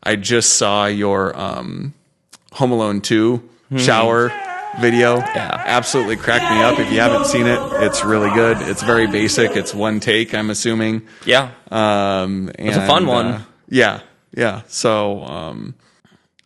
I just saw your Home Alone 2 shower video. Yeah. Absolutely cracked me up. If you haven't seen it, it's really good. It's very basic. It's one take, I'm assuming. Yeah. It's a fun one. Yeah. So,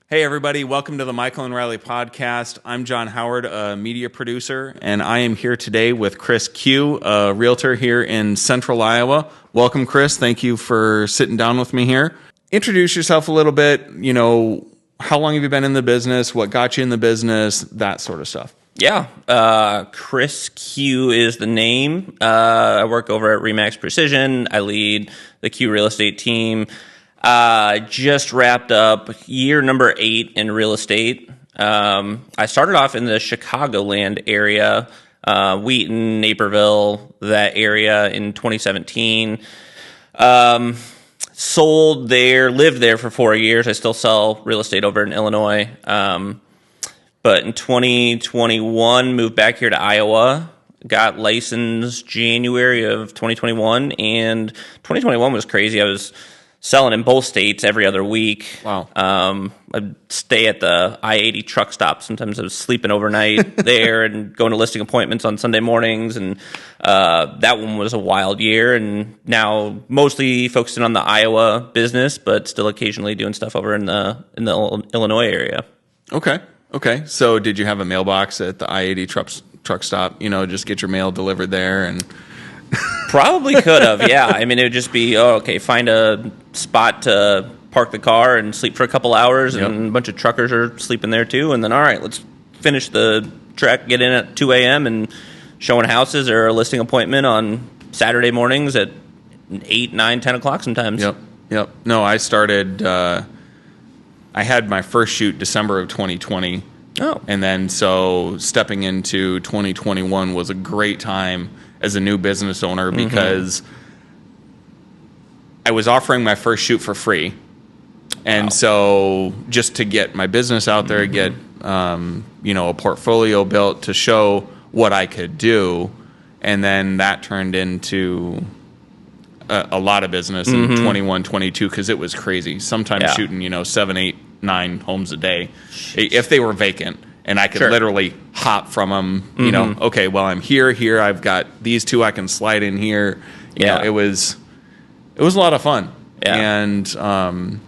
hey, everybody. Welcome to the Michael and Riley podcast. I'm John Howard, a media producer, and I am here today with Chris Kew, a realtor here in Central Iowa. Welcome, Chris. Thank you for sitting down with me here. Introduce yourself a little bit. You know, how long have you been in the business? What got you in the business? That sort of stuff. Yeah. Chris Kew is the name. I work over at Remax Precision. I lead the Kew real estate team. Just wrapped up year number 8 in real estate. I started off in the Chicagoland area, Wheaton, Naperville, that area in 2017. Sold there, lived there for 4 years. I still sell real estate over in Illinois. But in 2021, moved back here to Iowa, got licensed January of 2021, and 2021 was crazy. I was selling in both states every other week. Wow. I'd stay at the I-80 truck stop. Sometimes I was sleeping overnight there and going to listing appointments on Sunday mornings. And that one was a wild year. And now mostly focusing on the Iowa business, but still occasionally doing stuff over in the Illinois area. Okay. So did you have a mailbox at the I-80 truck stop? You know, just get your mail delivered there and... Probably could have, yeah. I mean, it would just be, find a spot to park the car and sleep for a couple hours, and a bunch of truckers are sleeping there too. And then, all right, let's finish the trek, get in at 2 a.m. and showing houses or a listing appointment on Saturday mornings at 8, 9, 10 o'clock sometimes. Yep. No, I started, I had my first shoot December of 2020. Oh. And then so stepping into 2021 was a great time as a new business owner because I was offering my first shoot for free. And so just to get my business out there, get, a portfolio built to show what I could do. And then that turned into a lot of business in 21, 22, because it was crazy. Sometimes shooting, 7, 8, 9 homes a day if they were vacant. And I could literally hop from them, okay, well, I'm here, I've got these two I can slide in here. You know, it was a lot of fun. Yeah. And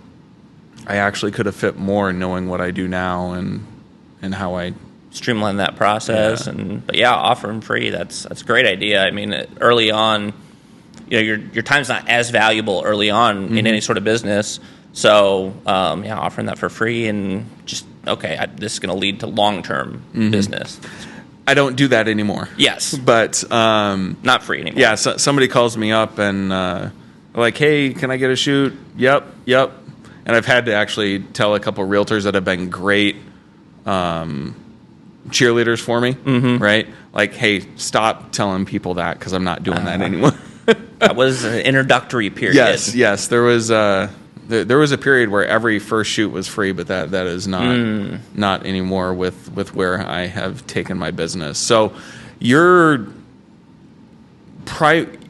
I actually could have fit more knowing what I do now and how I streamline that process. But offer them free. That's a great idea. I mean, early on, your time's not as valuable early on in any sort of business. So, offering that for free and just, this is going to lead to long-term business. I don't do that anymore. Yes. But... not free anymore. Yeah, so somebody calls me up and like, hey, can I get a shoot? Yep. And I've had to actually tell a couple realtors that have been great cheerleaders for me, right? Like, hey, stop telling people that because I'm not doing that anymore. That was an introductory period. Yes. There was a period where every first shoot was free, but that is not anymore with where I have taken my business. So you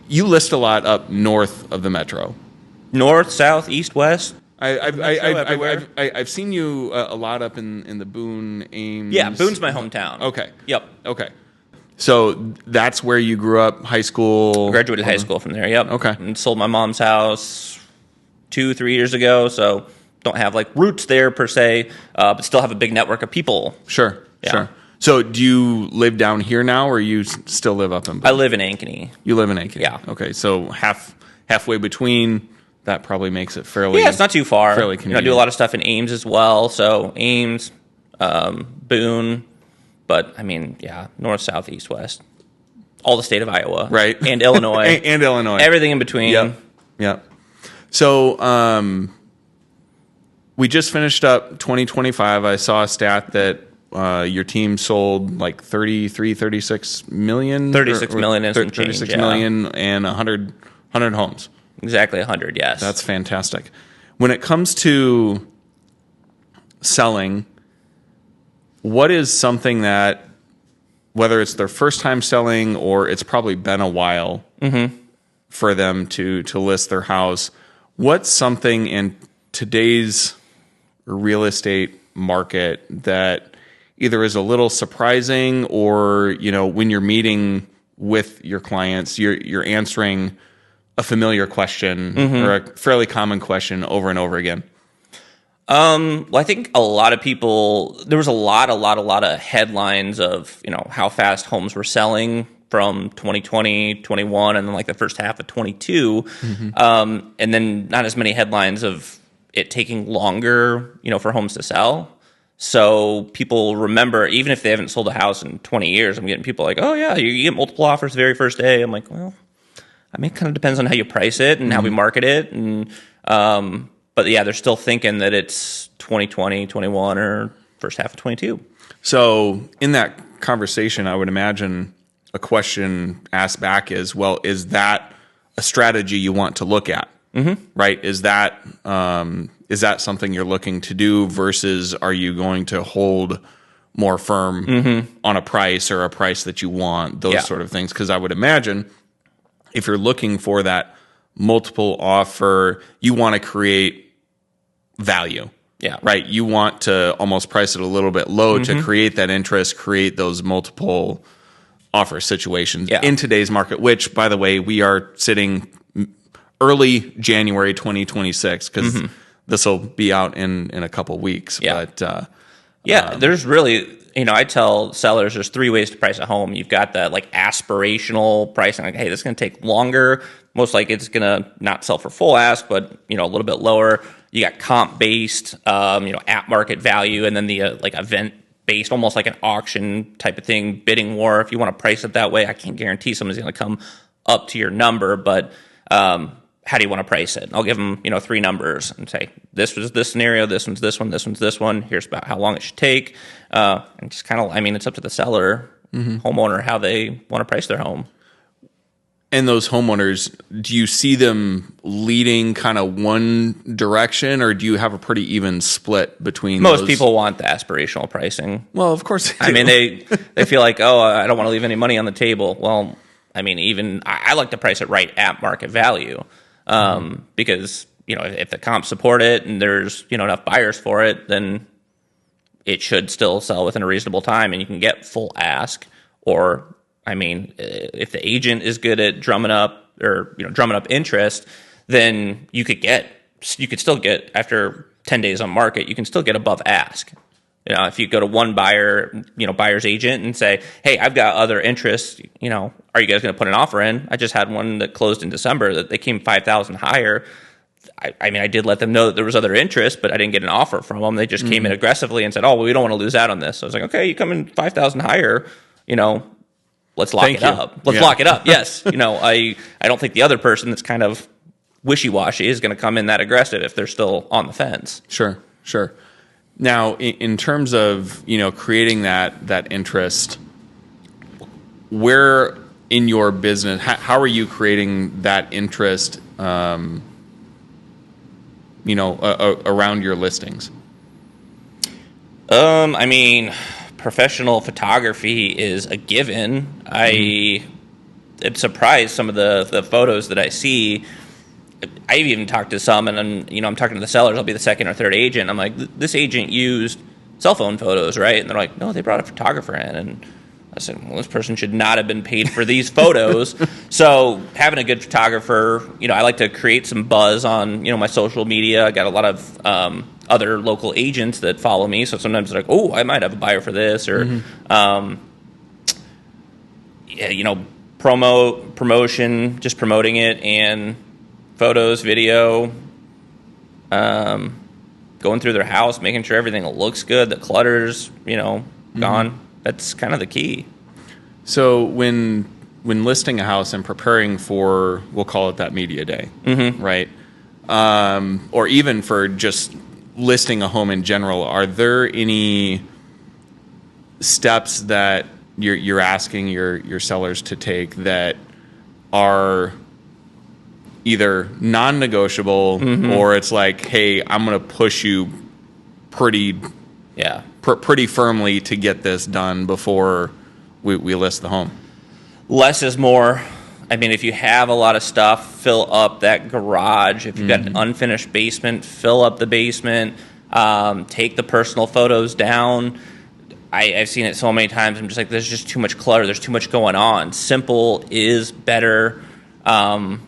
list a lot up north of the metro. North, south, east, west. I've seen you a lot up in the Boone, Ames. Yeah, Boone's my hometown. Okay. Yep. Okay. So that's where you grew up, high school? Graduated high school from there, yep. Okay. And sold my mom's house 2-3 years ago, so don't have like roots there per se, but still have a big network of people. Sure. So do you live down here now, or you still live up in Boone? I live in Ankeny. You live in Ankeny? Yeah. Okay, so halfway between, that probably makes it fairly... Yeah, it's not too far. Fairly convenient. I do a lot of stuff in Ames as well, so Ames, Boone, but I mean, north, south, east, west. All the state of Iowa. Right. And Illinois. and Illinois. Everything in between. Yep. So we just finished up 2025. I saw a stat that your team sold like 36 million. 36 million and some change, 36 million and 100 homes. Exactly 100, yes. That's fantastic. When it comes to selling, what is something that, whether it's their first time selling or it's probably been a while for them to list their house, what's something in today's real estate market that either is a little surprising, or, when you're meeting with your clients, you're answering a familiar question or a fairly common question over and over again? Well, I think a lot of people, there was a lot of headlines of, how fast homes were selling from 2020, 21, and then like the first half of 22. And then not as many headlines of it taking longer, for homes to sell. So people remember, even if they haven't sold a house in 20 years, I'm getting people like, oh yeah, you get multiple offers the very first day. I'm like, well, I mean, it kind of depends on how you price it and how we market it. And, but yeah, they're still thinking that it's 2020, 21, or first half of 22. So in that conversation, I would imagine a question asked back is, well, is that a strategy you want to look at? Right? Is that something you're looking to do, versus are you going to hold more firm on a price, or a price that you want, those sort of things? Because I would imagine if you're looking for that multiple offer, you want to create value. Yeah. Right. You want to almost price it a little bit low to create that interest, create those multiple offer situations in today's market, which, by the way, we are sitting early January 2026, because this will be out in a couple weeks. Yeah. But there's really, I tell sellers there's 3 ways to price a home. You've got that like aspirational pricing, like, hey, this is going to take longer. Most likely it's going to not sell for full ask, but, a little bit lower. You got comp based, at market value, and then the like event based, almost like an auction type of thing, bidding war. If you want to price it that way, I can't guarantee someone's going to come up to your number, but how do you want to price it? I'll give them, 3 numbers and say, this was this scenario, this one's this one, this one's this one. Here's about how long it should take. And just kind of, it's up to the seller, homeowner, how they want to price their home. And those homeowners, do you see them leading kind of one direction, or do you have a pretty even split between Most people want the aspirational pricing. Well, of course they do. They feel like, oh, I don't want to leave any money on the table. Well, I like to price it right at market value, because, if the comps support it and there's, enough buyers for it, then it should still sell within a reasonable time and you can get full ask. Or, if the agent is good at drumming up interest, then you could still get, after 10 days on market, you can still get above ask. If you go to one buyer, buyer's agent, and say, hey, I've got other interests, are you guys going to put an offer in? I just had one that closed in December that they came 5,000 higher. I did let them know that there was other interest, but I didn't get an offer from them. They just came in aggressively and said, oh, well, we don't want to lose out on this. So I was like, okay, you come in 5,000 higher, let's lock it up. Let's lock it up. Yes. I don't think the other person that's kind of wishy-washy is going to come in that aggressive if they're still on the fence. Sure. Now, in terms of, creating that interest, where in your business, how are you creating that interest, around your listings? Professional photography is a given. I'm surprised some of the photos that I see. I've even talked to some, and I'm talking to the sellers. I'll be the second or third agent. I'm like, this agent used cell phone photos, right? And they're like, no, they brought a photographer in. And I said, well, this person should not have been paid for these photos. So having a good photographer, I like to create some buzz on, my social media. I got a lot of other local agents that follow me. So sometimes they're like, oh, I might have a buyer for this, or, promotion, just promoting it, and photos, video, going through their house, making sure everything looks good, the clutter's, gone. That's kind of the key. So when listing a house and preparing for, we'll call it that media day, right? Or even for just listing a home in general, are there any steps that you're asking your sellers to take that are either non-negotiable, or it's like, hey, I'm going to push you pretty firmly to get this done before we list the home? Less is more. If you have a lot of stuff, fill up that garage. If you've got an unfinished basement, fill up the basement. Take the personal photos down. I've seen it so many times. I'm just like, there's just too much clutter. There's too much going on. Simple is better. I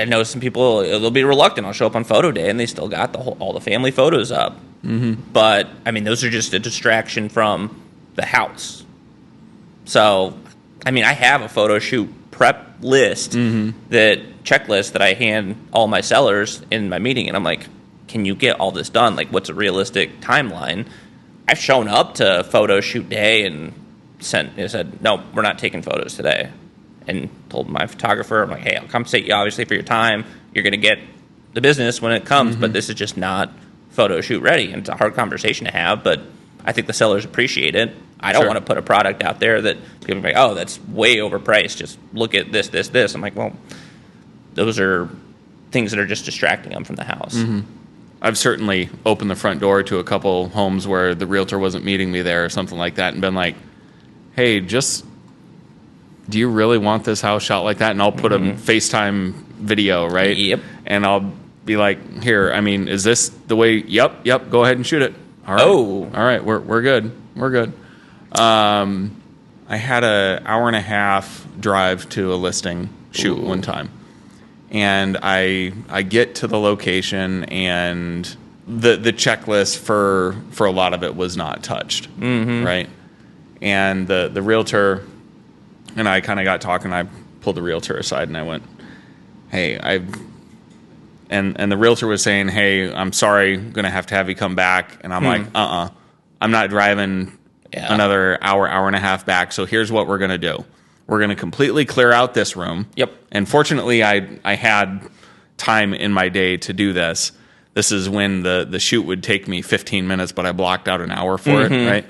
know some people, they'll be reluctant. I'll show up on photo day and they still got all the family photos up. Mm-hmm. But, I mean, those are just a distraction from the house. So, I mean, I have a photo shoot prep list, that checklist that I hand all my sellers in my meeting. And I'm like, can you get all this done? Like, what's a realistic timeline? I've shown up to photo shoot day and said, no, we're not taking photos today. And told my photographer, I'm like, hey, I'll compensate you obviously for your time. You're going to get the business when it comes, but this is just not photo shoot ready. And it's a hard conversation to have, but I think the sellers appreciate it. I don't want to put a product out there that people are like, oh, that's way overpriced. Just look at this, this, this. I'm like, well, those are things that are just distracting them from the house. I've certainly opened the front door to a couple homes where the realtor wasn't meeting me there or something like that and been like, hey, do you really want this house shot like that? And I'll put a FaceTime video, right? Yep. And I'll be like, here, I mean, is this the way? Yep, go ahead and shoot it. All right. Oh. All right, we're good. We're good. I had an hour and a half drive to a listing shoot one time. And I get to the location, and the checklist for a lot of it was not touched, right? And the realtor and I kind of got talking. I pulled the realtor aside, and I went, "Hey, and the realtor was saying, hey, I'm sorry, I'm going to have you come back." And I'm like, I'm not driving another hour and a half back. So here's what we're going to do. We're going to completely clear out this room. Yep. And fortunately, I had time in my day to do this. This is when the shoot would take me 15 minutes, but I blocked out an hour for it, right?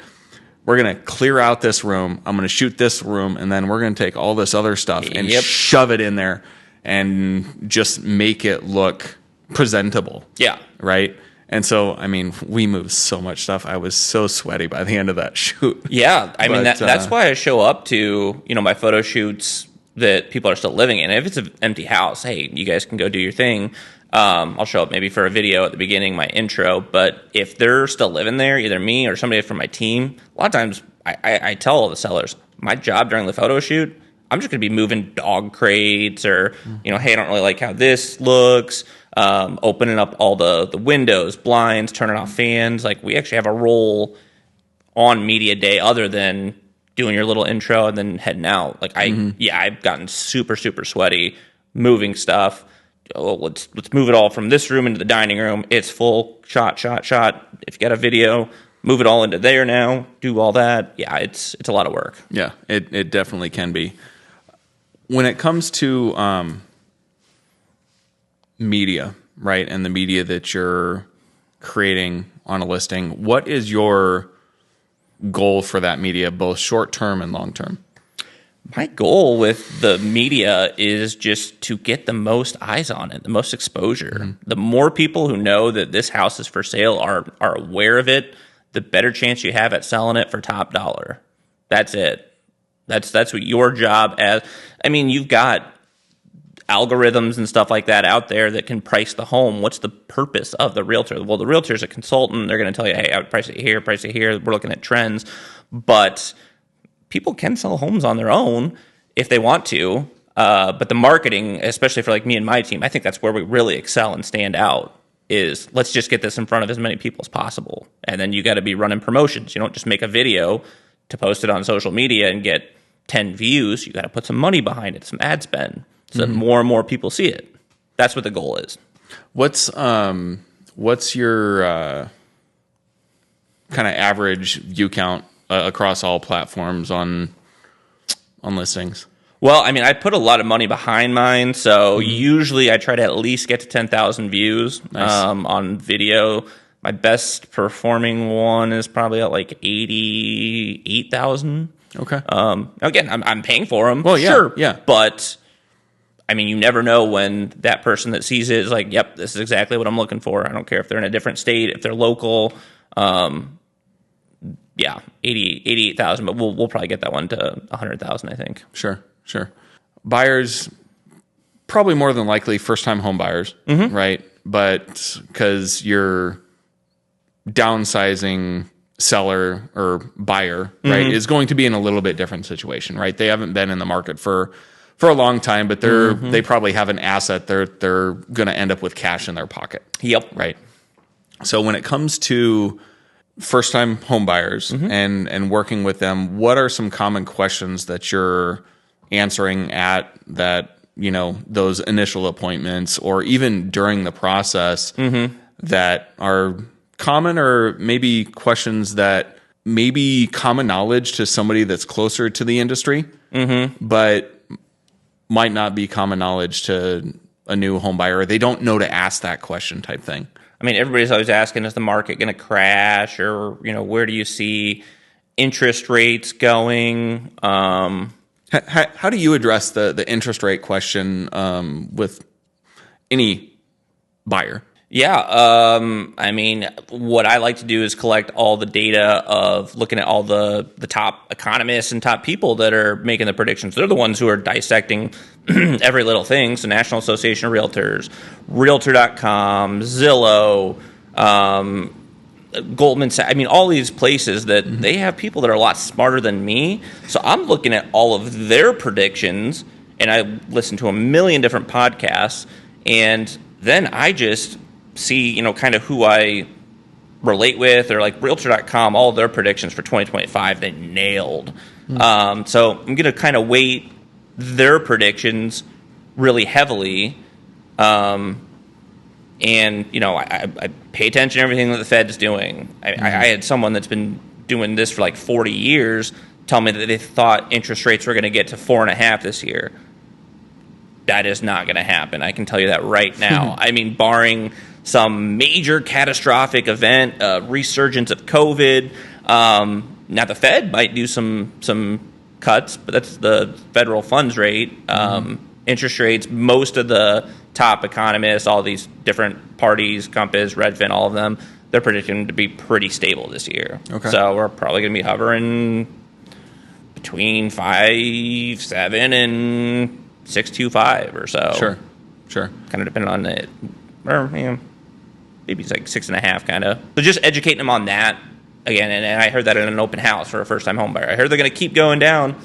We're going to clear out this room. I'm going to shoot this room, and then we're going to take all this other stuff and shove it in there and just make it look presentable. Yeah. Right? And so, I mean, we moved so much stuff. I was so sweaty by the end of that shoot. Yeah. I mean, that's why I show up to, my photo shoots that people are still living in. If it's an empty house, hey, you guys can go do your thing. I'll show up maybe for a video at the beginning, my intro. But if they're still living there, either me or somebody from my team, a lot of times I tell all the sellers, my job during the photo shoot, I'm just going to be moving dog crates or, hey, I don't really like how this looks. Opening up all the windows, blinds, turning off fans. Like, we actually have a role on media day other than doing your little intro and then heading out. Like, I've gotten super, super sweaty moving stuff. Oh, let's move it all from this room into the dining room. It's full shot. If you got a video, move it all into there now. Do all that. Yeah, it's a lot of work. Yeah, it definitely can be. When it comes to media, right, and the media that you're creating on a listing, what is your goal for that media, both short-term and long-term? My goal with the media is just to get the most eyes on it, the most exposure. The more people who know that this house is for sale are aware of it, the better chance you have at selling it for top dollar. That's it. That's what your job as. I mean, you've got algorithms and stuff like that out there that can price the home. What's the purpose of the realtor? Well, the realtor is a consultant. They're going to tell you, hey, I would price it here. We're looking at trends. But people can sell homes on their own if they want to. But the marketing, especially for like me and my team, I think that's where we really excel and stand out, is let's just get this in front of as many people as possible. And then you got to be running promotions. You don't just make a video to post it on social media and get 10 views. You got to put some money behind it, some ad spend, so that more and more people see it. That's what the goal is. What's your kind of average view count across all platforms on listings? Well, I mean, I put a lot of money behind mine, so usually I try to at least get to 10,000 views on video. My best performing one is probably at like 88,000. Okay. Again, I'm paying for them. Well, yeah, sure. Yeah. But I mean, you never know when that person that sees it is like, yep, this is exactly what I'm looking for. I don't care if they're in a different state, if they're local. 88,000, but we'll probably get that one to 100,000, I think. Sure. Buyers, probably more than likely first-time home buyers, right? but because you're downsizing seller or buyer, right, is going to be in a little bit different situation, right? They haven't been in the market for a long time, but they probably have an asset they're going to end up with cash in their pocket. Yep. Right. So when it comes to first-time home buyers and working with them, what are some common questions that you're answering at that, those initial appointments or even during the process that are common, or maybe questions that may be common knowledge to somebody that's closer to the industry, but might not be common knowledge to a new home buyer, or they don't know to ask that question type thing? I mean, everybody's always asking, is the market going to crash, or, where do you see interest rates going? How do you address the interest rate question with any buyer? Yeah, I mean, what I like to do is collect all the data of looking at all the top economists and top people that are making the predictions. They're the ones who are dissecting every little thing. So National Association of Realtors, Realtor.com, Zillow, Goldman Sachs. I mean, all these places that they have people that are a lot smarter than me. So I'm looking at all of their predictions, and I listen to a million different podcasts, and then I just see, kind of who I relate with, or like Realtor.com, all their predictions for 2025, they nailed. So I'm going to kind of weight their predictions really heavily. And, I pay attention to everything that the Fed's doing. I had someone that's been doing this for like 40 years tell me that they thought interest rates were going to get to 4.5 this year. That is not going to happen. I can tell you that right now. I mean, barring some major catastrophic event, resurgence of COVID. Now the Fed might do some cuts, but that's the federal funds rate. Interest rates, most of the top economists, all these different parties, Compass, Redfin, all of them, they're predicting to be pretty stable this year. Okay. So we're probably going to be hovering between 5.7 and 6.25 or so. Sure. Kind of depending on it. Or, maybe it's like 6.5 kind of. So just educating them on that. Again, and I heard that in an open house for a first-time home buyer. I heard they're going to keep going down.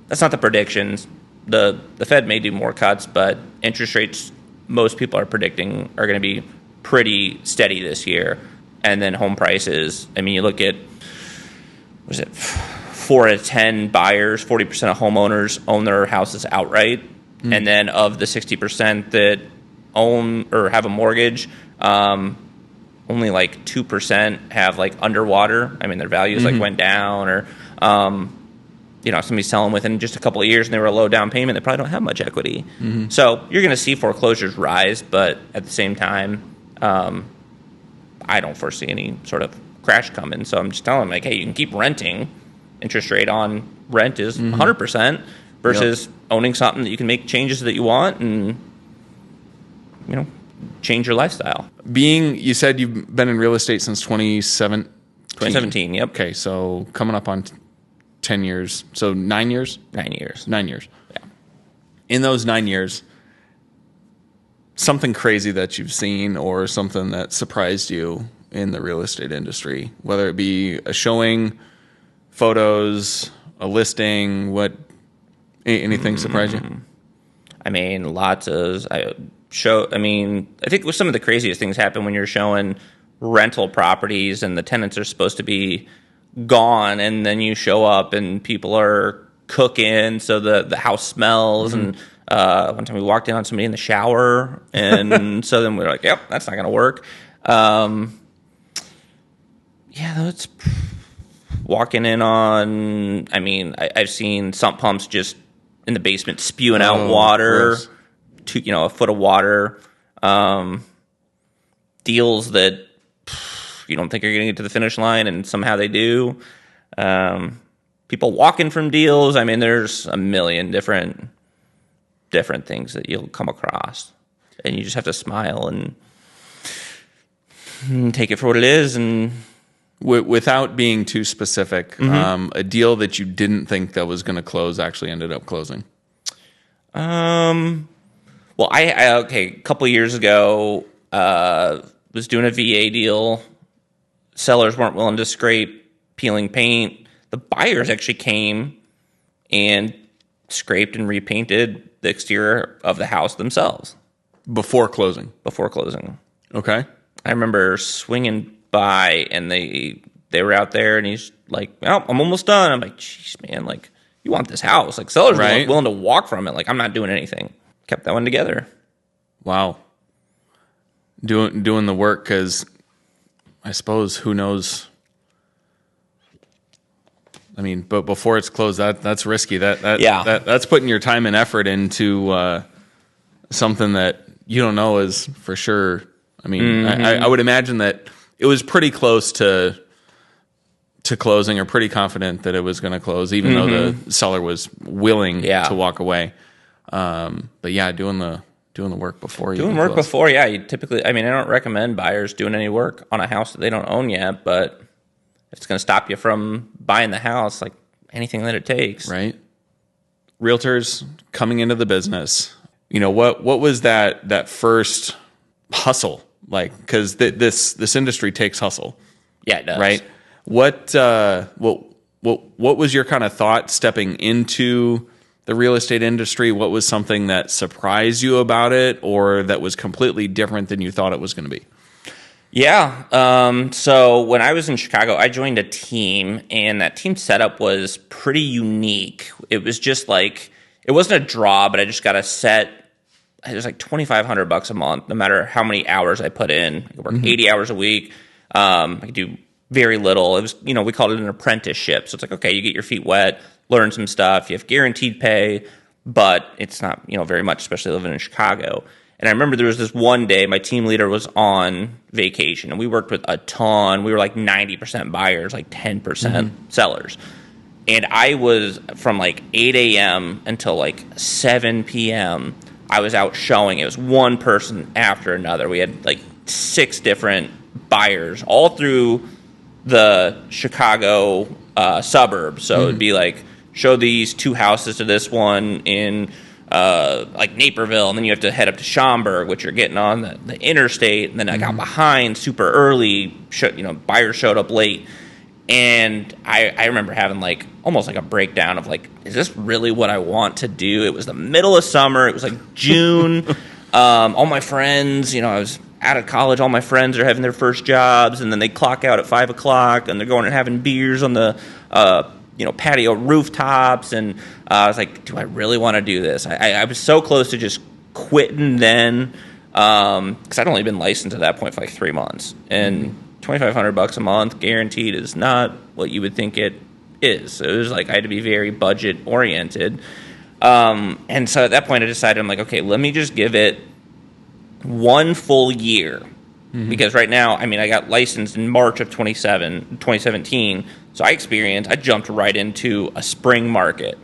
That's not the predictions. The Fed may do more cuts, but interest rates, most people are predicting, are going to be pretty steady this year. And then home prices, I mean, you look at, 4 out of 10 buyers, 40% of homeowners own their houses outright. And then of the 60% that own or have a mortgage, only like 2% have like underwater. I mean, their values like went down, or somebody's selling within just a couple of years and they were a low down payment. They probably don't have much equity. So you're going to see foreclosures rise, but at the same time, I don't foresee any sort of crash coming. So I'm just telling them, like, hey, you can keep renting. Interest rate on rent is 100% versus owning something that you can make changes that you want and change your lifestyle. You said you've been in real estate since 2017? 2017, yep. Okay, so coming up on 10 years. So 9 years? 9 years. 9 years. Yeah. In those 9 years, something crazy that you've seen or something that surprised you in the real estate industry, whether it be a showing, photos, a listing, anything surprise you? I mean, I think some of the craziest things happen when you're showing rental properties and the tenants are supposed to be gone, and then you show up and people are cooking, so the house smells. And one time we walked in on somebody in the shower, and so then we were like, yep, that's not going to work. That's walking in on, I've seen sump pumps just in the basement spewing out water, a foot of water, deals that you don't think are going to get to the finish line, and somehow they do. People walking from deals. There's a million different things that you'll come across, and you just have to smile and take it for what it is. And without being too specific, a deal that you didn't think that was going to close actually ended up closing. Well, a couple of years ago, was doing a VA deal. Sellers weren't willing to scrape peeling paint. The buyers actually came and scraped and repainted the exterior of the house themselves. Before closing? Before closing. Okay. I remember swinging by, and they were out there, and he's like, "Oh, I'm almost done." I'm like, "Jeez, man, like, you want this house?" Like, sellers are willing to walk from it. Like, I'm not doing anything. Kept that one together. Wow. Doing the work, because I suppose, who knows? I mean, but before it's closed, that's risky. That's putting your time and effort into something that you don't know is for sure. I mean, I would imagine that it was pretty close to closing, or pretty confident that it was going to close, even though the seller was willing to walk away. But yeah, doing the work before you doing work close. Before, yeah. You typically, I mean, I don't recommend buyers doing any work on a house that they don't own yet, but if it's going to stop you from buying the house, like, anything that it takes, right? Realtors coming into the business, you know, what was that first hustle like? Because this industry takes hustle. Yeah, it does. Right. What was your kind of thought stepping into the real estate industry? What was something that surprised you about it, or that was completely different than you thought it was going to be? Yeah. So when I was in Chicago, I joined a team, and that team setup was pretty unique. It was just like, it wasn't a draw, but I just got a set. It was like $2,500 a month, no matter how many hours I put in. I could work 80 hours a week. I could do very little. It was, you know, we called it an apprenticeship. So it's like, okay, you get your feet wet, learn some stuff. You have guaranteed pay, but it's not, you know, very much, especially living in Chicago. And I remember there was this one day my team leader was on vacation, and we worked with a ton. We were like 90% buyers, like 10% sellers. And I was from like 8 a.m. until like 7 p.m. I was out showing. It was one person after another. We had like 6 different buyers all through the Chicago suburbs. So it'd be like, show these 2 houses to this one in like Naperville, and then you have to head up to Schaumburg, which you're getting on the interstate. And then I got behind super early. Buyers showed up late. And I remember having like almost like a breakdown of like, is this really what I want to do? It was the middle of summer. It was like June. All my friends, I was out of college. All my friends are having their first jobs, and then they clock out at 5 o'clock, and they're going and having beers on the patio rooftops. And I was like, do I really want to do this? I was so close to just quitting then, because I'd only been licensed at that point for like 3 months, and $2,500 a month guaranteed is not what you would think it is. So it was like I had to be very budget oriented. And so at that point I decided, I'm like, okay, let me just give it 1 full year. Because right now, I mean, I got licensed in March of 2017. So I jumped right into a spring market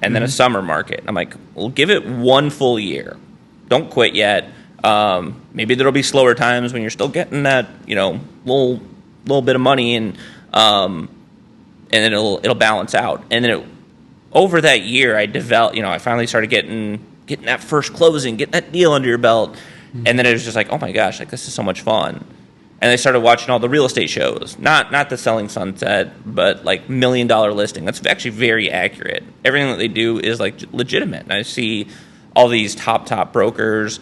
and then a summer market. I'm like, well, give it 1 full year. Don't quit yet. Maybe there'll be slower times when you're still getting that, little bit of money, and then it'll balance out. And then over that year, I developed, I finally started getting that first closing, getting that deal under your belt. And then it was just like, oh my gosh, like this is so much fun. And I started watching all the real estate shows, not the Selling Sunset, but like $1 Million Listing. That's actually very accurate. Everything that they do is like legitimate. And I see all these top brokers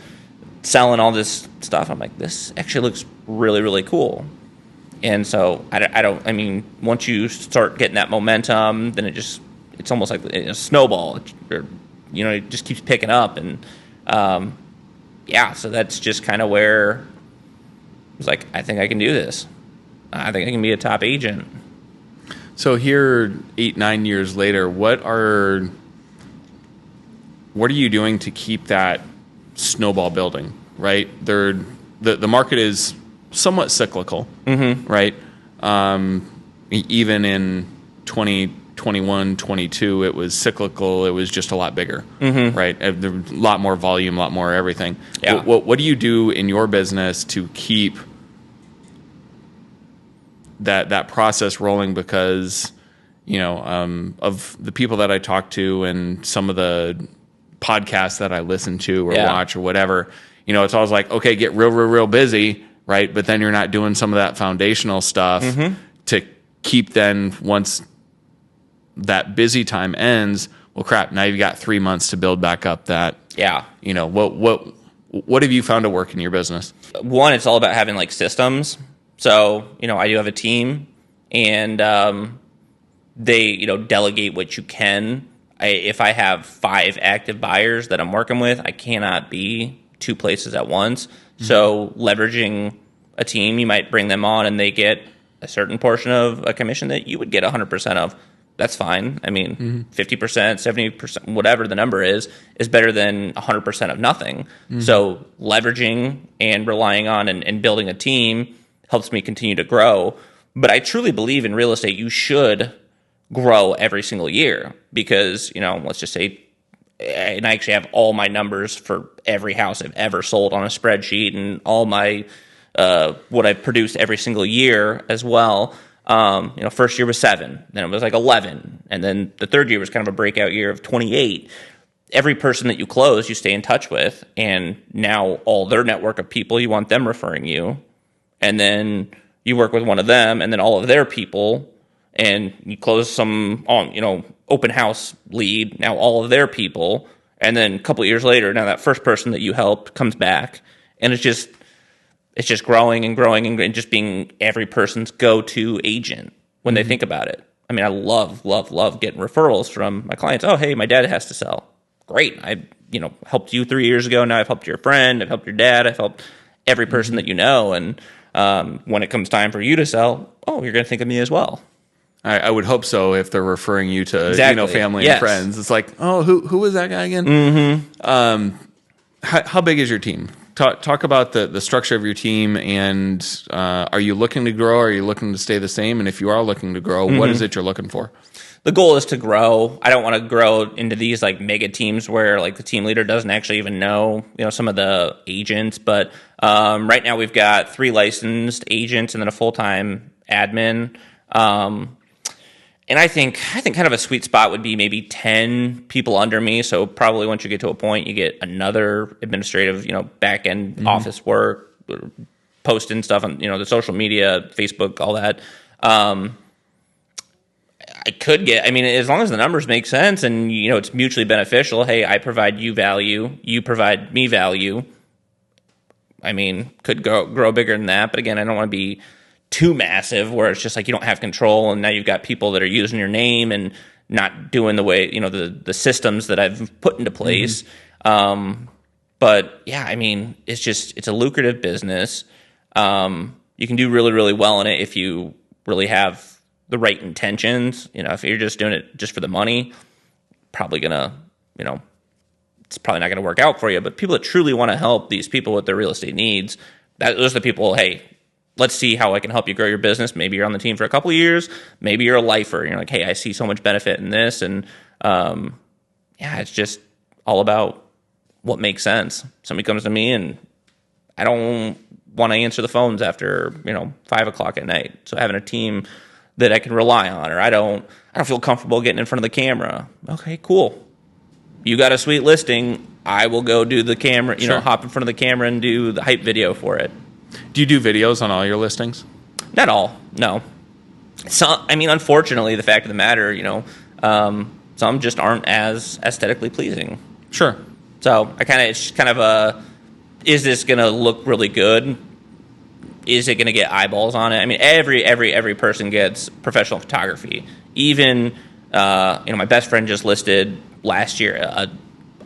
selling all this stuff. I'm like, this actually looks really, really cool. And so I mean, once you start getting that momentum, then it's almost like a snowball. It just keeps picking up. And so that's just kind of where I was like, I think I can do this. I think I can be a top agent. So here, 8-9 years later, what are you doing to keep that snowball building? Right, the market is somewhat cyclical, right? Even in 2021, 22, it was cyclical. It was just a lot bigger, right? A lot more volume, a lot more everything. Yeah. What do you do in your business to keep that process rolling? Because of the people that I talk to and some of the podcasts that I listen to or watch or whatever, it's always like, okay, get real busy, right? But then you're not doing some of that foundational stuff to keep then once that busy time ends, well, crap, now you've got 3 months to build back up that. Yeah. What have you found to work in your business? One, it's all about having like systems. So, I do have a team, and they, delegate what you can. If I have 5 active buyers that I'm working with, I cannot be 2 places at once. So leveraging a team, you might bring them on and they get a certain portion of a commission that you would get 100% of. That's fine. I mean, 50%, 70%, whatever the number is better than 100% of nothing. So leveraging and relying on and building a team helps me continue to grow. But I truly believe in real estate, you should grow every single year because, let's just say, and I actually have all my numbers for every house I've ever sold on a spreadsheet and all my, what I've produced every single year as well. First year was 7, then it was like 11. And then the third year was kind of a breakout year of 28. Every person that you close, you stay in touch with. And now all their network of people, you want them referring you. And then you work with one of them and then all of their people, and you close some on, open house lead, now all of their people. And then a couple of years later, now that first person that you helped comes back, and it's just growing and growing and just being every person's go-to agent when they think about it. I mean, I love getting referrals from my clients. Oh, hey, my dad has to sell. Great. I, helped you 3 years ago. Now I've helped your friend. I've helped your dad. I've helped every person that you know. And when it comes time for you to sell, you're going to think of me as well. I would hope so if they're referring you to Exactly. Family Yes. and friends. It's like, who was that guy again? Mm-hmm. How big is your team? Talk about the structure of your team, and are you looking to grow? Are you looking to stay the same? And if you are looking to grow, what is it you're looking for? The goal is to grow. I don't want to grow into these like mega teams where like the team leader doesn't actually even know, some of the agents. But right now we've got 3 licensed agents and then a full-time admin. And I think kind of a sweet spot would be maybe 10 people under me. So probably once you get to a point, you get another administrative, back end office work, posting stuff on, the social media, Facebook, all that. I could get, as long as the numbers make sense and, it's mutually beneficial. Hey, I provide you value. You provide me value. Could grow bigger than that. But again, I don't want to be too massive where it's just like you don't have control and now you've got people that are using your name and not doing the way, the systems that I've put into place. But yeah, it's a lucrative business. You can do really, really well in it if you really have the right intentions. If you're just doing it just for the money, probably gonna, it's probably not gonna work out for you. But people that truly want to help these people with their real estate needs, those are the people, hey, let's see how I can help you grow your business. Maybe you're on the team for a couple of years. Maybe you're a lifer. And you're like, hey, I see so much benefit in this. And it's just all about what makes sense. Somebody comes to me and I don't want to answer the phones after 5 o'clock at night. So having a team that I can rely on, or I don't feel comfortable getting in front of the camera. Okay, cool. You got a sweet listing. I will go do the camera. Sure. Hop in front of the camera and do the hype video for it. Do you do videos on all your listings? Not all, no. Some, unfortunately, the fact of the matter, some just aren't as aesthetically pleasing. Sure. So it's kind of a, is this going to look really good? Is it going to get eyeballs on it? Every person gets professional photography. Even, my best friend just listed last year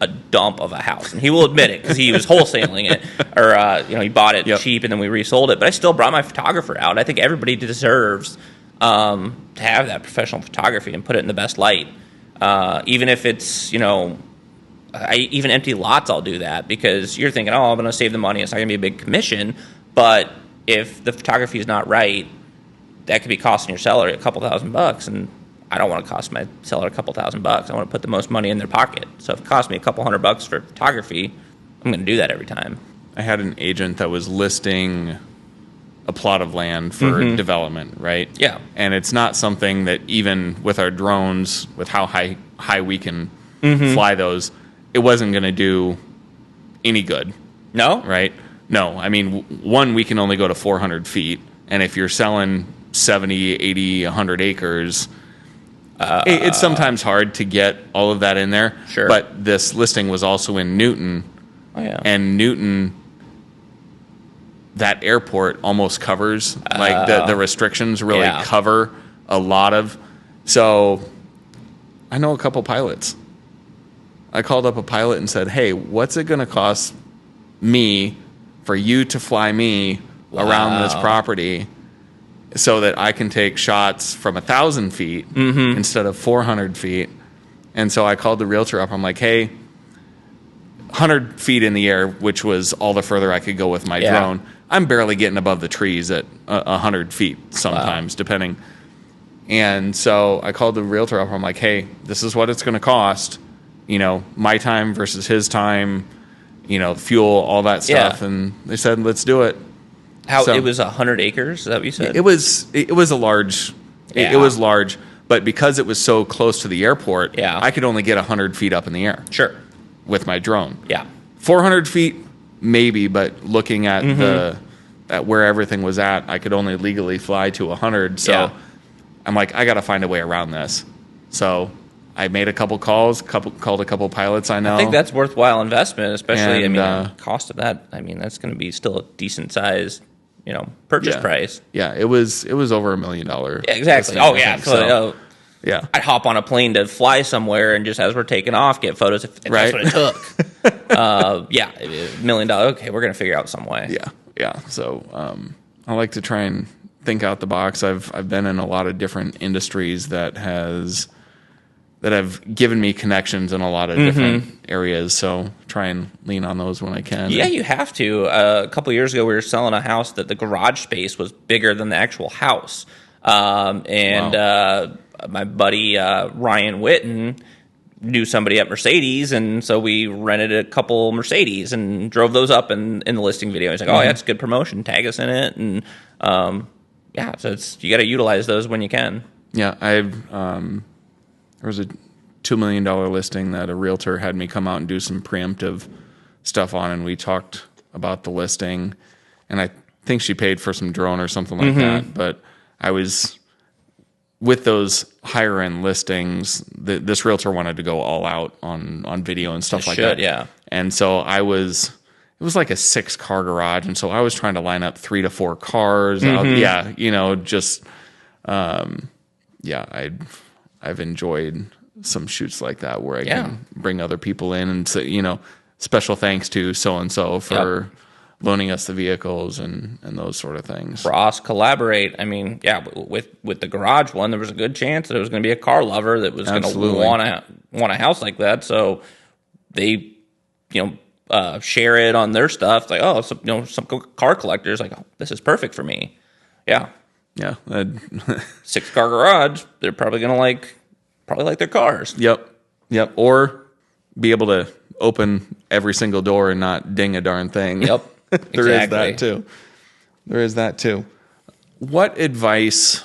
a dump of a house, and he will admit it because he was wholesaling it, or he bought it cheap and then we resold it. But I still brought my photographer out. I think everybody deserves to have that professional photography and put it in the best light. Even if it's even empty lots, I'll do that because you're thinking, I'm going to save the money. It's not going to be a big commission, but if the photography is not right, that could be costing your seller a couple $1,000, and I don't want to cost my seller a couple $1,000. I want to put the most money in their pocket. So if it costs me a couple $100 for photography, I'm going to do that every time. I had an agent that was listing a plot of land for development, right? Yeah. And it's not something that even with our drones, with how high we can fly those, it wasn't going to do any good. No? right? No. I mean, one, we can only go to 400 feet. And if you're selling 70, 80, 100 acres, it's sometimes hard to get all of that in there. Sure. But this listing was also in Newton. Oh, yeah. And Newton, that airport almost covers, like the restrictions really cover a lot of. So I know a couple pilots. I called up a pilot and said, hey, what's it going to cost me for you to fly me around this property so that I can take shots from 1,000 feet instead of 400 feet? And so I called the realtor up. I'm like, hey, 100 feet in the air, which was all the further I could go with my drone. I'm barely getting above the trees at 100 feet sometimes, depending. And so I called the realtor up. I'm like, hey, this is what it's going to cost. You know, my time versus his time, you know, fuel, all that stuff. And they said, let's do it. So, it was 100 acres? Is that what you said? It was a large, it was large, but because it was so close to the airport, I could only get 100 feet up in the air. Sure. With my drone. Yeah. 400 feet, maybe, but looking at at where everything was at, I could only legally fly to 100. So I'm like, I got to find a way around this. So I made a couple calls, called a couple pilots I know. I think that's worthwhile investment, especially, the cost of that. I mean, that's going to be still a decent size, purchase price. Yeah, it was over $1 million. Yeah, exactly. Oh, yeah. So, yeah. I'd hop on a plane to fly somewhere and just as we're taking off, get photos if that's what it took. $1 million. Okay, we're going to figure out some way. Yeah. So I like to try and think out the box. I've been in a lot of different industries that have given me connections in a lot of different areas. So try and lean on those when I can. Yeah, you have to. A couple of years ago, we were selling a house that the garage space was bigger than the actual house. My buddy Ryan Witten knew somebody at Mercedes, and so we rented a couple Mercedes and drove those up in the listing video. He's like, "Oh, yeah, it's good promotion. Tag us in it." And so you got to utilize those when you can. Yeah, there was a $2 million listing that a realtor had me come out and do some preemptive stuff on, and we talked about the listing, and I think she paid for some drone or something like that. But I was with those higher end listings. This realtor wanted to go all out on video and stuff that. Yeah, and so it was like a 6-car garage, and so I was trying to line up 3 to 4 cars. I've enjoyed some shoots like that where I can bring other people in and say, special thanks to so-and-so for loaning us the vehicles and those sort of things. Cross collaborate. I mean, with the garage one, there was a good chance that there was going to be a car lover that was going to want a house like that. So they, share it on their stuff. Like, some car collectors like, oh, this is perfect for me. Yeah. Yeah. 6-car garage. They're probably going to like their cars. Yep. Or be able to open every single door and not ding a darn thing. Yep. There is that too. What advice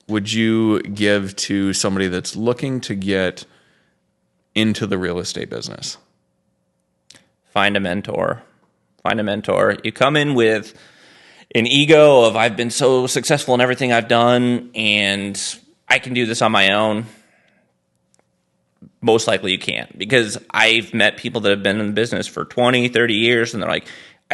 would you give to somebody that's looking to get into the real estate business? Find a mentor. You come in with an ego of I've been so successful in everything I've done and I can do this on my own. Most likely you can't, because I've met people that have been in the business for 20, 30 years and they're like,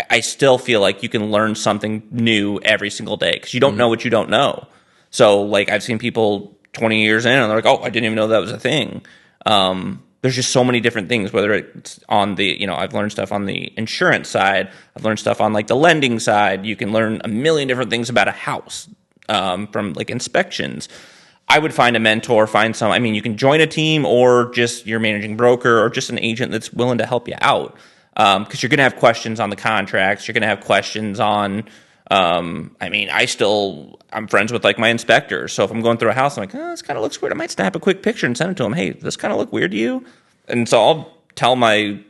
I still feel like you can learn something new every single day because you don't know what you don't know. So like I've seen people 20 years in and they're like, oh, I didn't even know that was a thing. There's just so many different things, whether it's on the, I've learned stuff on the insurance side. I've learned stuff on like the lending side. You can learn a million different things about a house from like inspections. I would find a mentor, you can join a team or just your managing broker or just an agent that's willing to help you out. Because you're going to have questions on the contracts. You're going to have questions on, I'm friends with like my inspectors. So if I'm going through a house, I'm like, this kind of looks weird. I might snap a quick picture and send it to them. Hey, does this kind of look weird to you? And so I'll tell my,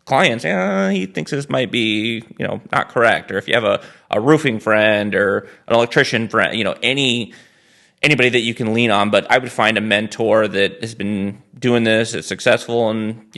clients, he thinks this might be, not correct. Or if you have a roofing friend or an electrician friend, anybody that you can lean on. But I would find a mentor that has been doing this, is successful, and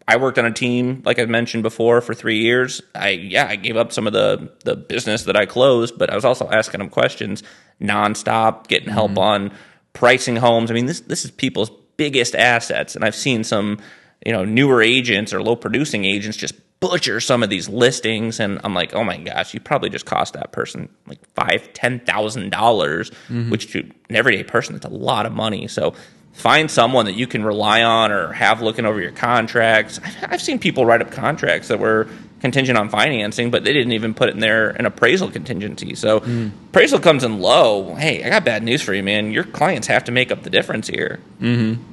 I worked on a team, like I mentioned before, for 3 years. I gave up some of the business that I closed, but I was also asking them questions nonstop, getting help on pricing homes. I mean, this is people's biggest assets, and I've seen some, newer agents or low producing agents just butcher some of these listings, and I'm like, oh my gosh, you probably just cost that person like $5,000-$10,000, which to an everyday person, that's a lot of money. So find someone that you can rely on or have looking over your contracts. I've seen people write up contracts that were contingent on financing, but they didn't even put it in an appraisal contingency. So appraisal comes in low. Hey, I got bad news for you, man. Your clients have to make up the difference here.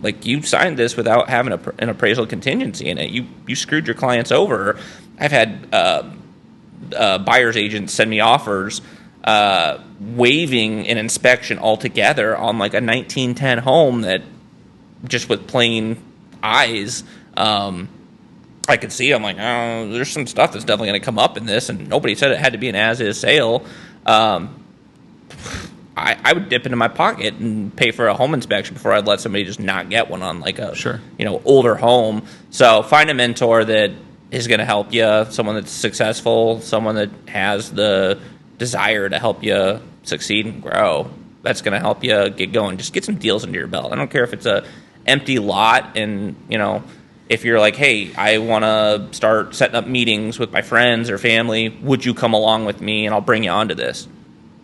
Like, you signed this without having an appraisal contingency in it. You screwed your clients over. I've had buyer's agents send me offers waiving an inspection altogether on like a 1910 home that just with plain eyes, I could see. I'm like, oh, there's some stuff that's definitely going to come up in this, and nobody said it had to be an as-is sale. I would dip into my pocket and pay for a home inspection before I'd let somebody just not get one on like a older home. So find a mentor that is going to help you, someone that's successful, someone that has the desire to help you succeed and grow. That's going to help you get going. Just get some deals under your belt. I don't care if it's a empty lot, and if you're like, hey, I want to start setting up meetings with my friends or family, would you come along with me and I'll bring you onto this?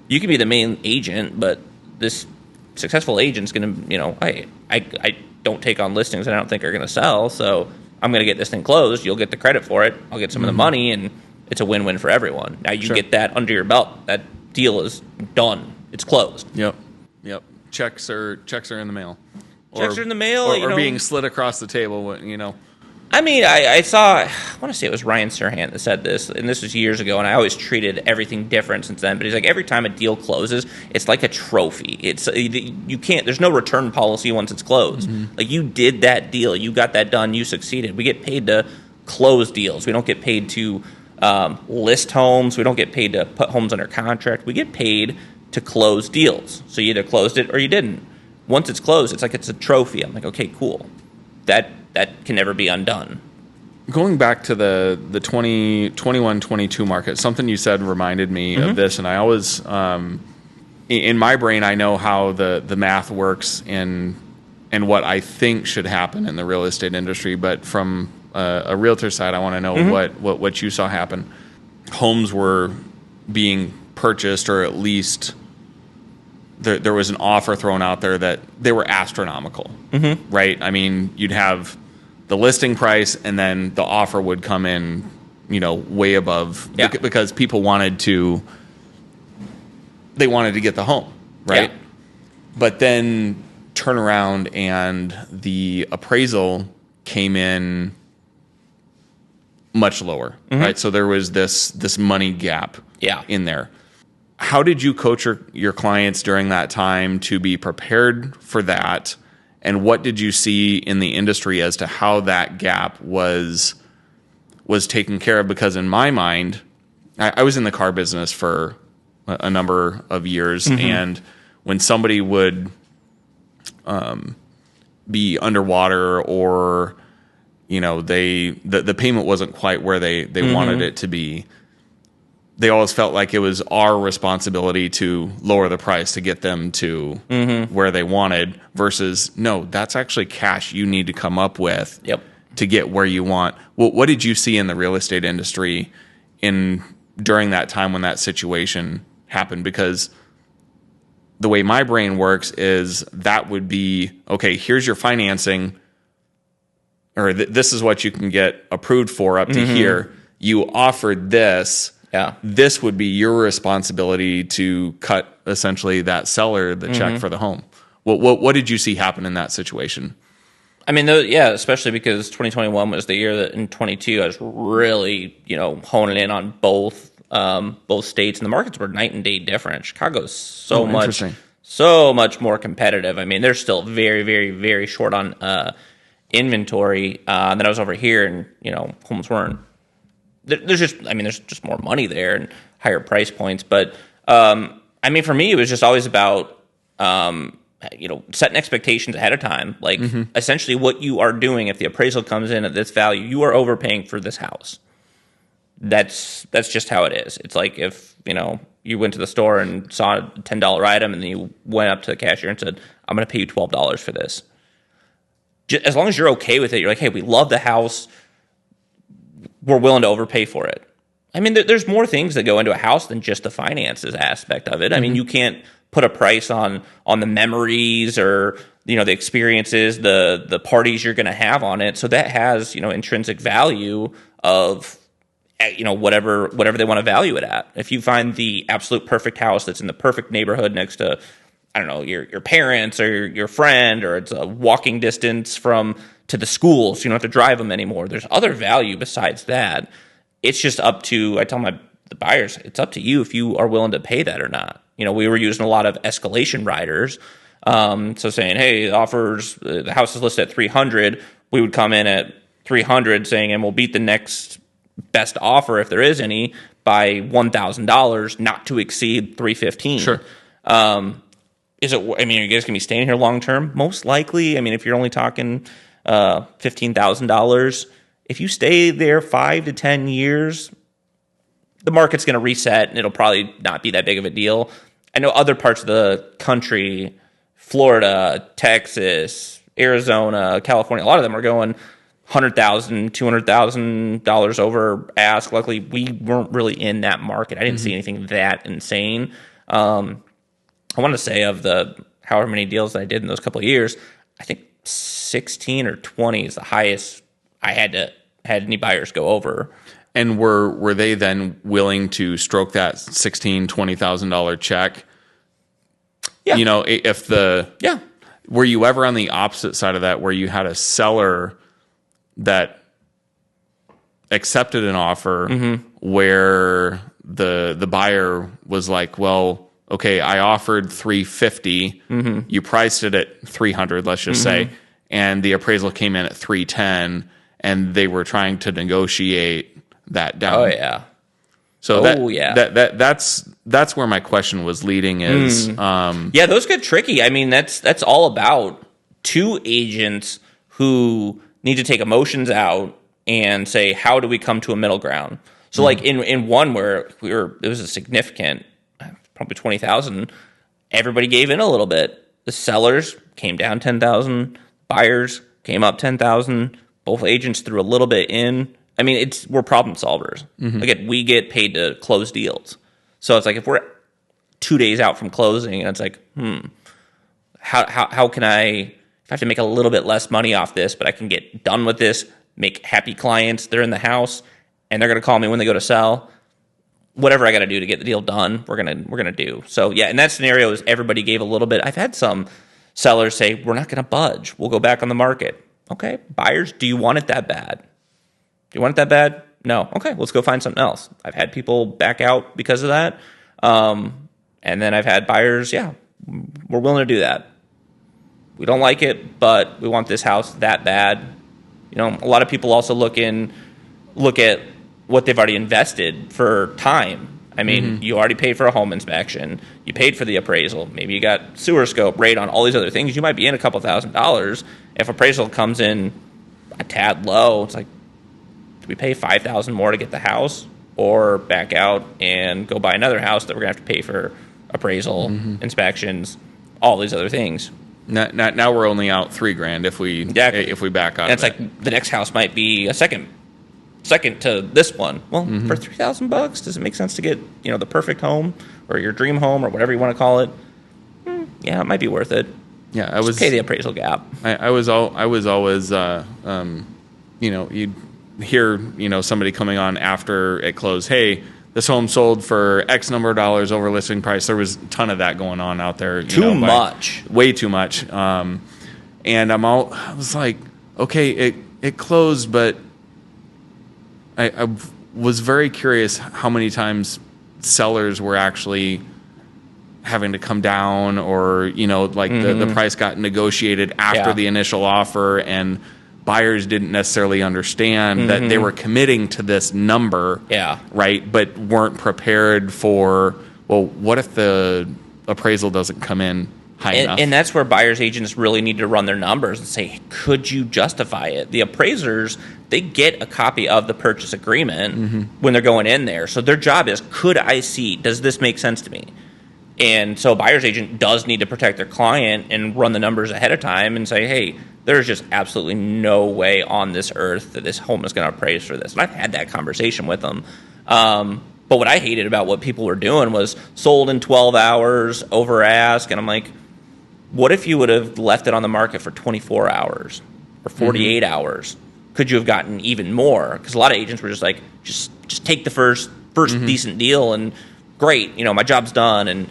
You can be the main agent, but this successful agent's going to, hey, I don't take on listings that I don't think are going to sell, so I'm going to get this thing closed. You'll get the credit for it. I'll get some of the money, and it's a win-win for everyone. Now you get that under your belt. That deal is done. It's closed. Yep. Checks are in the mail. Checks are in the mail. Or being slid across the table, I mean, I saw, I want to say it was Ryan Serhant that said this, and this was years ago, and I always treated everything different since then, but he's like, every time a deal closes, it's like a trophy. You can't, there's no return policy once it's closed. Like, you did that deal, you got that done, you succeeded. We get paid to close deals. We don't get paid to list homes. We don't get paid to put homes under contract. We get paid to close deals. So you either closed it or you didn't. Once it's closed, it's like it's a trophy. I'm like, okay, cool. That can never be undone. Going back to the 21-22 market, something you said reminded me of this, and I always, in my brain, I know how the math works and what I think should happen in the real estate industry, but from a realtor side, I want to know what you saw happen. Homes were being purchased, or at least there was an offer thrown out there that they were astronomical, right? I mean, you'd have the listing price, and then the offer would come in, way above, because people wanted to get the home, right? Yeah. But then turn around and the appraisal came in much lower, right? So there was this money gap in there. How did you coach your clients during that time to be prepared for that? And what did you see in the industry as to how that gap was taken care of? Because in my mind, I was in the car business for a number of years, and when somebody would be underwater, or the payment wasn't quite where they wanted it to be, they always felt like it was our responsibility to lower the price to get them to where they wanted, versus, no, that's actually cash you need to come up with to get where you want. What did you see in the real estate industry during that time when that situation happened? Because the way my brain works is that would be, okay, here's your financing, or this is what you can get approved for up to here. You offered this. Yeah. This would be your responsibility to cut essentially that seller the check for the home. What did you see happen in that situation? I mean, especially because 2021 was the year that in 22 I was really, honing in on both states, and the markets were night and day different. Chicago's so much more competitive. I mean, they're still very, very, very short on inventory. And then I was over here, and homes weren't. There's just more money there and higher price points. But, for me, it was just always about setting expectations ahead of time. Like essentially what you are doing, if the appraisal comes in at this value, you are overpaying for this house. That's just how it is. It's like if, you went to the store and saw a $10 item and then you went up to the cashier and said, I'm going to pay you $12 for this. As long as you're okay with it, you're like, hey, we love the house. We're willing to overpay for it. I mean, there's more things that go into a house than just the finances aspect of it. I mean, you can't put a price on the memories or, the experiences, the parties you're going to have on it. So that has, intrinsic value of, whatever they want to value it at. If you find the absolute perfect house that's in the perfect neighborhood next to, I don't know, your parents or your friend, or it's a walking distance to the schools, you don't have to drive them anymore. There's other value besides that. It's just up to, I tell the buyers, it's up to you if you are willing to pay that or not. We were using a lot of escalation riders. So saying, hey, the house is listed at 300. We would come in at 300 saying, and we'll beat the next best offer, if there is any, by $1,000, not to exceed 315. Sure. Are you guys going to be staying here long term? Most likely. I mean, if you're only talking $15,000, if you stay there 5 to 10 years, the market's going to reset and it'll probably not be that big of a deal. I know other parts of the country, Florida, Texas, Arizona, California, a lot of them are going $100,000, $200,000 over ask. Luckily, we weren't really in that market. I didn't see anything that insane. I want to say of the however many deals that I did in those couple of years, I think 16 or 20 is the highest I had any buyers go over. And were they then willing to stroke that $16,000-$20,000 check? Yeah. Were you ever on the opposite side of that, where you had a seller that accepted an offer where the buyer was like, well, okay, I offered $350, you priced it at $300, let's just say, and the appraisal came in at $310, and they were trying to negotiate that down. Oh yeah. So that's where my question was leading is yeah, those get tricky. I mean, that's all about two agents who need to take emotions out and say, how do we come to a middle ground? So like in one where it was a significant, probably 20,000, everybody gave in a little bit. The sellers came down 10,000, buyers came up 10,000, both agents threw a little bit in. I mean, we're problem solvers. Again, we get paid to close deals. So it's like if we're 2 days out from closing, and it's like, how can if I have to make a little bit less money off this, but I can get done with this, make happy clients, they're in the house, and they're going to call me when they go to sell. Whatever I got to do to get the deal done, we're gonna do. So yeah, in that scenario, is everybody gave a little bit. I've had some sellers say, we're not going to budge. We'll go back on the market. Okay, buyers, do you want it that bad? Do you want it that bad? No. Okay, let's go find something else. I've had people back out because of that. And then I've had buyers, we're willing to do that. We don't like it, but we want this house that bad. A lot of people also look at what they've already invested for time. I mean, you already paid for a home inspection. You paid for the appraisal. Maybe you got sewer scope, radon, all these other things. You might be in a couple $1,000s. If appraisal comes in a tad low, it's like, do we pay $5,000 more to get the house, or back out and go buy another house that we're gonna have to pay for appraisal, inspections, all these other things? Now we're only out $3,000 if we back out. And it's like the next house might be a second to this one. Well, for $3,000, does it make sense to get the perfect home or your dream home or whatever you want to call it? Yeah, it might be worth it. Yeah, Just pay the appraisal gap. I was always you'd hear somebody coming on after it closed. Hey, this home sold for X number of dollars over listing price. There was a ton of that going on out there. Way too much. And I was like, okay, it closed, but I was very curious how many times sellers were actually having to come down, or the price got negotiated after the initial offer, and buyers didn't necessarily understand that they were committing to this number, right? But weren't prepared for, well, what if the appraisal doesn't come in high enough. And that's where buyer's agents really need to run their numbers and say, could you justify it? The appraisers, they get a copy of the purchase agreement when they're going in there. So their job is, could I see, does this make sense to me? And so a buyer's agent does need to protect their client and run the numbers ahead of time and say, hey, there's just absolutely no way on this earth that this home is going to appraise for this. And I've had that conversation with them. But what I hated about what people were doing was sold in 12 hours, over ask. And I'm like, what if you would have left it on the market for 24 hours or 48 hours? Could you have gotten even more? Because a lot of agents were just like, just take the first decent deal and great, my job's done. And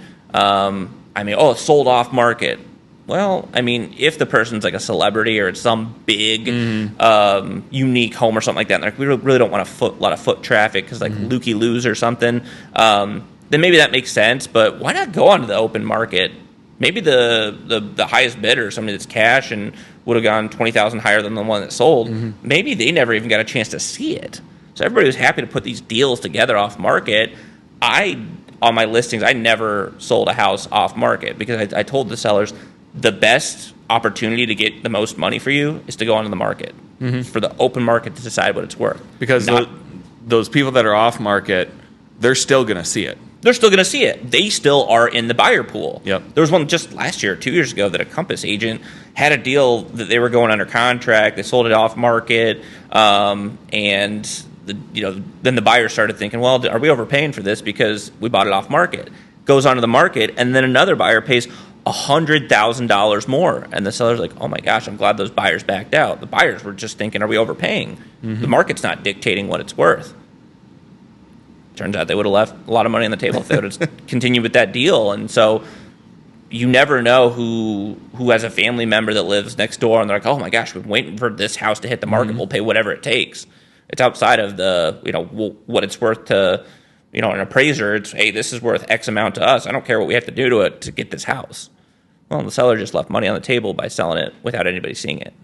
it's sold off market. Well, if the person's like a celebrity or it's some big, unique home or something like that, and like, we really don't want a lot of foot traffic because like Lukey Loos or something, then maybe that makes sense. But why not go onto the open market? Maybe the highest bidder, somebody that's cash and would have gone $20,000 higher than the one that sold. Maybe they never even got a chance to see it. So everybody was happy to put these deals together off market. On my listings, I never sold a house off market because I told the sellers, the best opportunity to get the most money for you is to go onto the market, for the open market to decide what it's worth. Because those people that are off market, they're still going to see it. They're still going to see it. They still are in the buyer pool. Yep. There was one just last year, 2 years ago, that a Compass agent had a deal that they were going under contract. They sold it off market, and then the buyer started thinking, well, are we overpaying for this because we bought it off market? Goes onto the market, and then another buyer pays $100,000 more. And the seller's like, oh my gosh, I'm glad those buyers backed out. The buyers were just thinking, are we overpaying? The market's not dictating what it's worth. Turns out they would have left a lot of money on the table if they would have continued with that deal. And so you never know who has a family member that lives next door and they're like, oh my gosh, we've been waiting for this house to hit the market. We'll pay whatever it takes. It's outside of the, what it's worth to, an appraiser. It's, hey, this is worth X amount to us. I don't care what we have to do to it to get this house. Well, the seller just left money on the table by selling it without anybody seeing it.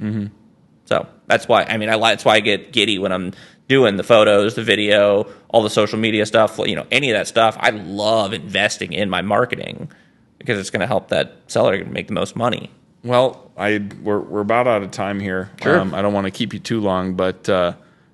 So that's why, that's why I get giddy when I'm doing the photos, the video, all the social media stuff, any of that stuff. I love investing in my marketing because it's going to help that seller make the most money. Well, we're about out of time here. Sure. I don't want to keep you too long, but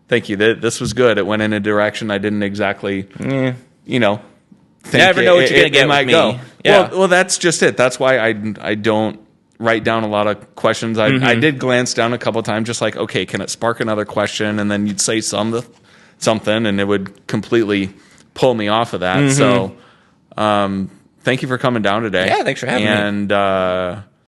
thank you. This was good. It went in a direction I didn't exactly, think you never know what you're going to get with me. Go. Yeah. Well, that's just it. That's why I don't write down a lot of questions. I did glance down a couple of times, just like, okay, can it spark another question? And then you'd say something, and it would completely pull me off of that. So, thank you for coming down today. Yeah, thanks for having me. And